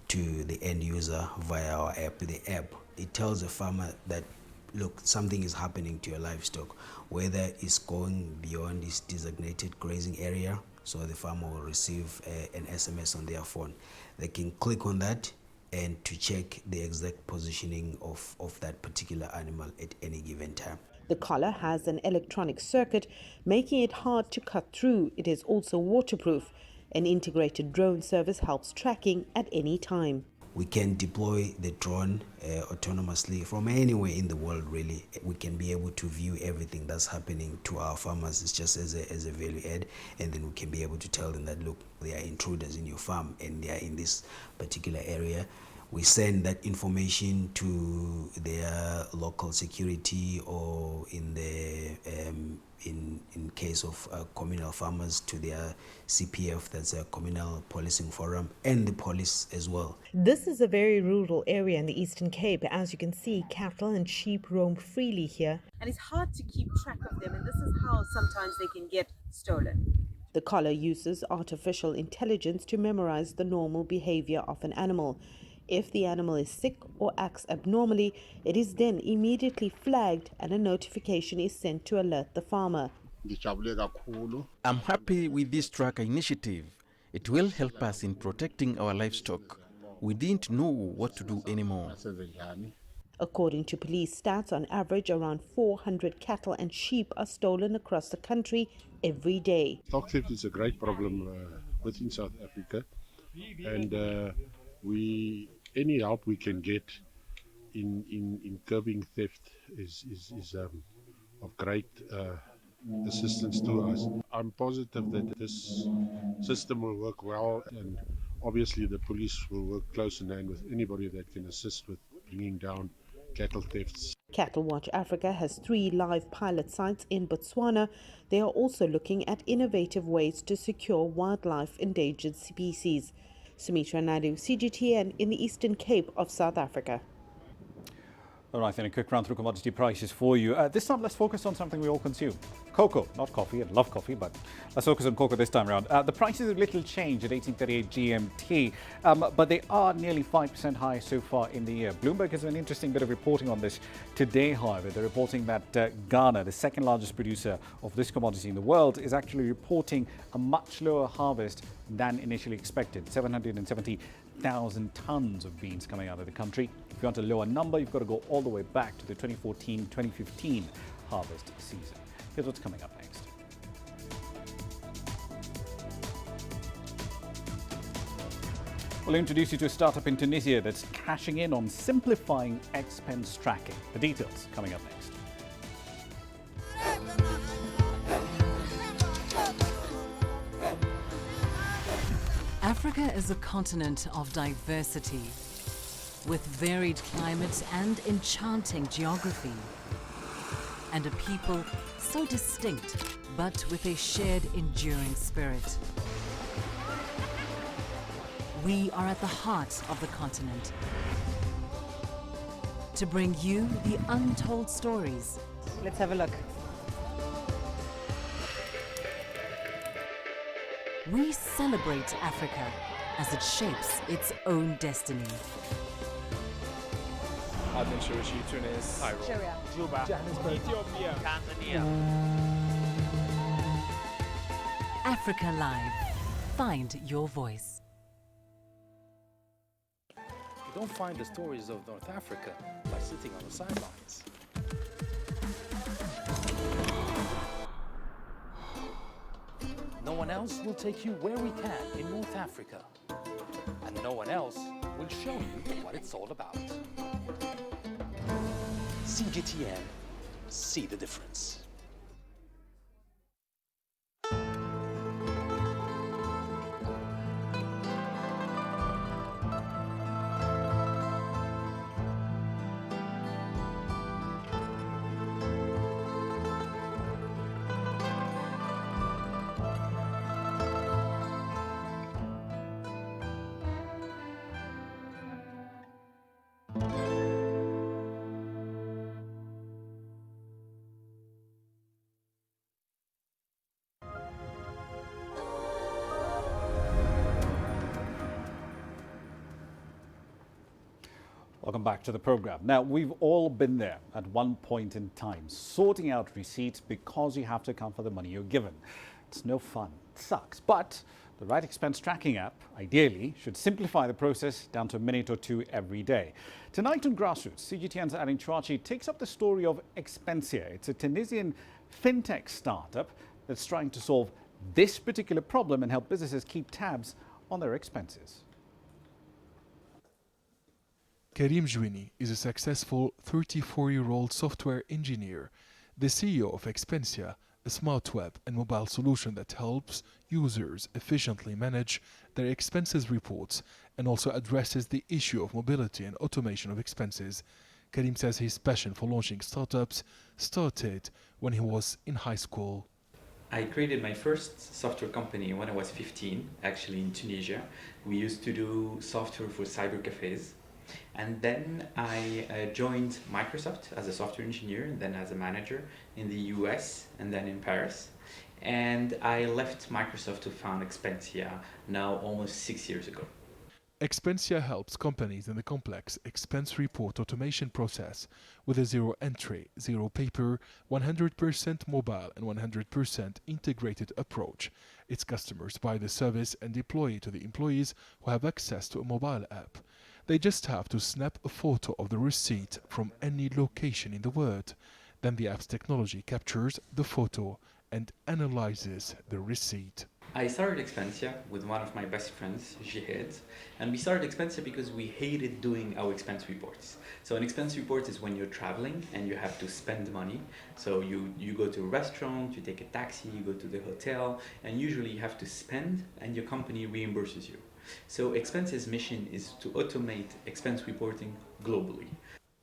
to the end user via our app. The app, it tells the farmer that, look, something is happening to your livestock, whether it's going beyond this designated grazing area, so the farmer will receive an SMS on their phone. They can click on that and to check the exact positioning of that particular animal at any given time. The collar has an electronic circuit, making it hard to cut through. It is also waterproof. An integrated drone service helps tracking at any time. We can deploy the drone autonomously from anywhere in the world, really. We can be able to view everything that's happening to our farmers. It's just as a value add, and then we can be able to tell them that, look, they are intruders in your farm and they are in this particular area. We send that information to their local security, or in the in case of communal farmers, to their CPF, that's a communal policing forum, and the police as well. This is a very rural area in the Eastern Cape. As you can see, cattle and sheep roam freely here. And it's hard to keep track of them, and this is how sometimes they can get stolen. The collar uses artificial intelligence to memorize the normal behavior of an animal. If the animal is sick or acts abnormally, it is then immediately flagged and a notification is sent to alert the farmer. I'm happy with this tracker initiative. It will help us in protecting our livestock. We didn't know what to do anymore. According to police stats, on average around 400 cattle and sheep are stolen across the country every day. Stock theft is a great problem within South Africa, and any help we can get in curbing theft is of great assistance to us. I'm positive that this system will work well, and obviously the police will work close in hand with anybody that can assist with bringing down cattle thefts. Cattle Watch Africa has 3 live pilot sites in Botswana. They are also looking at innovative ways to secure wildlife endangered species. Sumitra Naidu, CGTN in the Eastern Cape of South Africa. All right, then a quick run through commodity prices for you. This time, let's focus on something we all consume. Cocoa, not coffee. I love coffee, but let's focus on cocoa this time around. The prices have little changed at 1838 GMT, but they are nearly 5% higher so far in the year. Bloomberg has an interesting bit of reporting on this today, however. They're reporting that Ghana, the second largest producer of this commodity in the world, is actually reporting a much lower harvest than initially expected, 770,000 tons of beans coming out of the country. If you want a lower number, you've got to go all the way back to the 2014-2015 harvest season. Here's what's coming up next. We'll introduce you to a startup in Tunisia that's cashing in on simplifying expense tracking. The details coming up next. Africa is a continent of diversity, with varied climates and enchanting geography, and a people so distinct, but with a shared enduring spirit. We are at the heart of the continent to bring you the untold stories. Let's have a look. We celebrate Africa as it shapes its own destiny. Tunis, Cairo, Juba, Johannesburg, Ethiopia, Tanzania. Africa Live. Find your voice. You don't find the stories of North Africa by sitting on the sidelines. No one else will take you where we can in North Africa. And no one else will show you what it's all about. CGTN, see the difference. Welcome back to the program. Now, we've all been there at one point in time, sorting out receipts because you have to account for the money you're given. It's no fun. It sucks. But the right expense tracking app, ideally, should simplify the process down to a minute or two every day. Tonight on Grassroots, CGTN's Arin Chouachi takes up the story of Expensia. It's a Tunisian fintech startup that's trying to solve this particular problem and help businesses keep tabs on their expenses. Karim Jouini is a successful 34-year-old software engineer, the CEO of Expensia, a smart web and mobile solution that helps users efficiently manage their expenses reports and also addresses the issue of mobility and automation of expenses. Karim says his passion for launching startups started when he was in high school. I created my first software company when I was 15, actually in Tunisia. We used to do software for cyber cafes. And then I joined Microsoft as a software engineer, and then as a manager in the US, and then in Paris. And I left Microsoft to found Expensia now almost 6 years ago. Expensia helps companies in the complex expense report automation process with a zero entry, zero paper, 100% mobile and 100% integrated approach. Its customers buy the service and deploy it to the employees who have access to a mobile app. They just have to snap a photo of the receipt from any location in the world. Then the app's technology captures the photo and analyzes the receipt. I started Expensia with one of my best friends, Jihad, and we started Expensia because we hated doing our expense reports. So an expense report is when you're traveling and you have to spend money. So you go to a restaurant, you take a taxi, you go to the hotel, and usually you have to spend and your company reimburses you. So Expensia's mission is to automate expense reporting globally.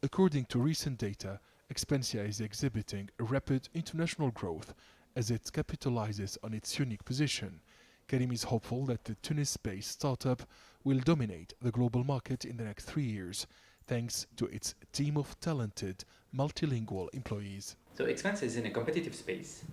According to recent data, Expensia is exhibiting a rapid international growth as it capitalizes on its unique position. Karim is hopeful that the Tunis-based startup will dominate the global market in the next 3 years, thanks to its team of talented, multilingual employees. So Expensia is in a competitive space.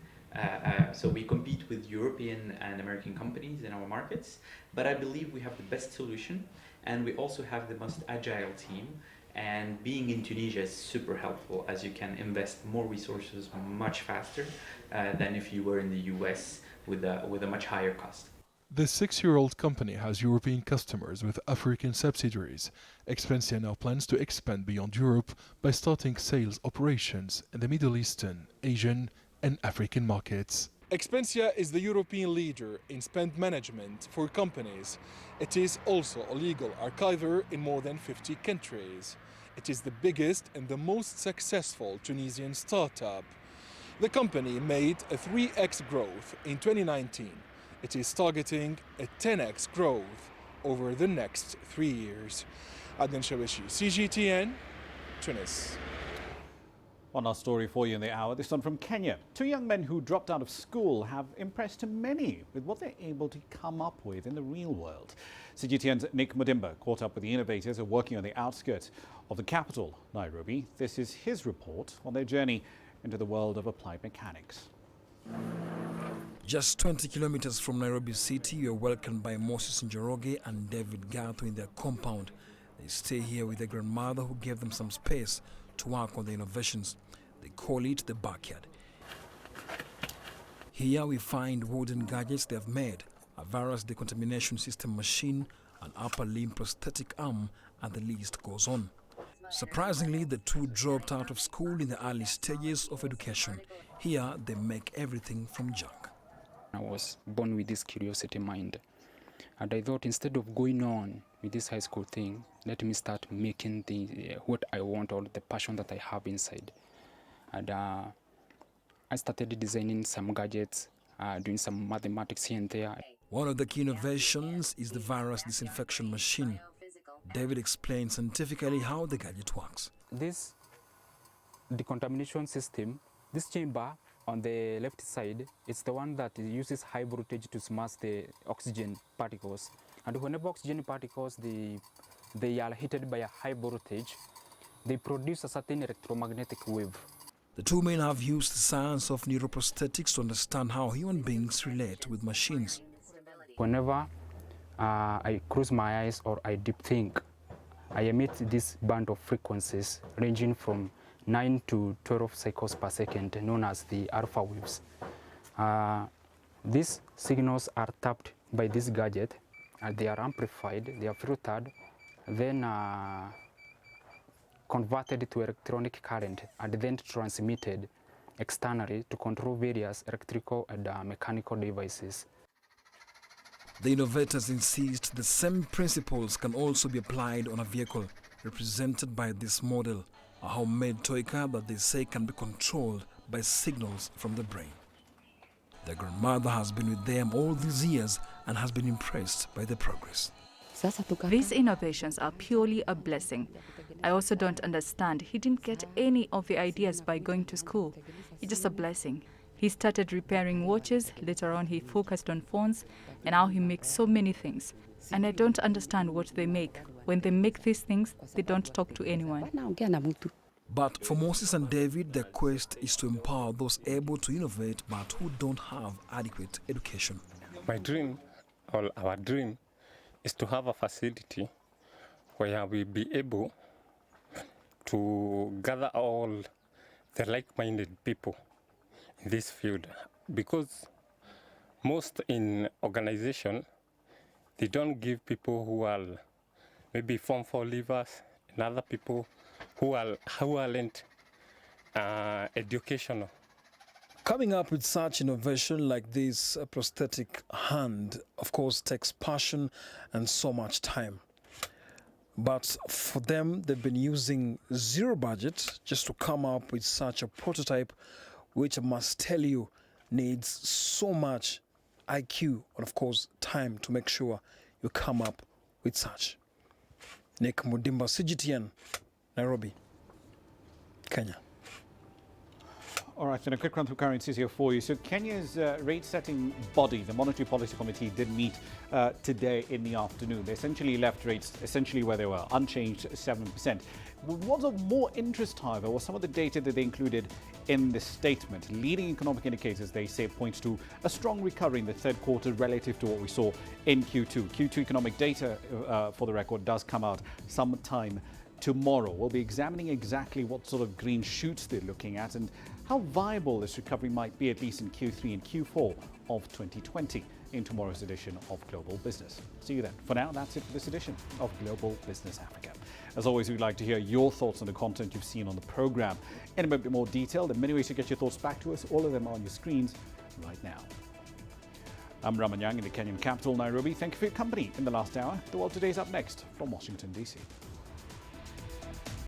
So we compete with European and American companies in our markets, but I believe we have the best solution, and we also have the most agile team. And being in Tunisia is super helpful, as you can invest more resources much faster than if you were in the US with a much higher cost. The 6-year-old company has European customers with African subsidiaries. Expensia now plans to expand beyond Europe by starting sales operations in the Middle Eastern, Asian and African markets. Expensia is the European leader in spend management for companies. It is also a legal archiver in more than 50 countries. It is the biggest and the most successful Tunisian startup. The company made a 3x growth in 2019. It is targeting a 10x growth over the next 3 years. Arin Chouachi, CGTN, Tunis. One last story for you in the hour, this one from Kenya. 2 young men who dropped out of school have impressed many with what they're able to come up with in the real world. CGTN's Nick Mudimba caught up with the innovators who are working on the outskirts of the capital, Nairobi. This is his report on their journey into the world of applied mechanics. Just 20 kilometers from Nairobi City, you are welcomed by Moses Njoroge and David Gato in their compound. They stay here with their grandmother who gave them some space to work on the innovations. They call it the backyard. Here we find wooden gadgets they have made, a virus decontamination system machine, an upper limb prosthetic arm, and the list goes on. Surprisingly, the two dropped out of school in the early stages of education. Here they make everything from junk. I was born with this curiosity mind, and I thought instead of going on with this high school thing, let me start making what I want, or the passion that I have inside. And I started designing some gadgets, doing some mathematics here and there. One of the key innovations is the virus disinfection machine. David explains scientifically how the gadget works. This decontamination system, this chamber on the left side, it's the one that uses high voltage to smash the oxygen particles. And whenever oxygen particles, they are heated by a high voltage, they produce a certain electromagnetic wave. The two men have used the science of neuroprosthetics to understand how human beings relate with machines. Whenever I close my eyes or I deep think, I emit this band of frequencies ranging from 9 to 12 cycles per second, known as the alpha waves. These signals are tapped by this gadget, and they are amplified, they are filtered, then converted to electronic current, and then transmitted externally to control various electrical and mechanical devices. The innovators insist the same principles can also be applied on a vehicle, represented by this model, a homemade toy car that they say can be controlled by signals from the brain. Their grandmother has been with them all these years and has been impressed by the progress. These innovations are purely a blessing. I also don't understand. He didn't get any of the ideas by going to school. It's just a blessing. He started repairing watches, later on he focused on phones, and now he makes so many things. And I don't understand what they make. When they make these things, they don't talk to anyone. But for Moses and David, their quest is to empower those able to innovate but who don't have adequate education. My dream, or our dream, is to have a facility where we'll be able to gather all the like-minded people in this field, because most in organization, they don't give people who are maybe Form 4 leavers and other people who aren't educational. Coming up with such innovation like this prosthetic hand, of course, takes passion and so much time. But for them, they've been using zero budget just to come up with such a prototype, which I must tell you needs so much IQ and, of course, time to make sure you come up with such. Nick Mudimba, CGTN, Nairobi, Kenya. All right, and a quick run through currencies here for you. So Kenya's rate-setting body, the Monetary Policy Committee, did meet today in the afternoon. They essentially left rates essentially where they were, unchanged 7%. What's of more interest, however, was some of the data that they included in the statement. Leading economic indicators, they say, points to a strong recovery in the third quarter relative to what we saw in Q2. Q2 economic data, for the record, does come out sometime tomorrow. We'll be examining exactly what sort of green shoots they're looking at and how viable this recovery might be, at least in Q3 and Q4 of 2020, in tomorrow's edition of Global Business. See you then. For now, that's it for this edition of Global Business Africa. As always, we'd like to hear your thoughts on the content you've seen on the program. In a bit more detail, there are many ways to get your thoughts back to us. All of them are on your screens right now. I'm Ramah Nyang in the Kenyan capital, Nairobi. Thank you for your company in the last hour. The World Today is up next from Washington, D.C.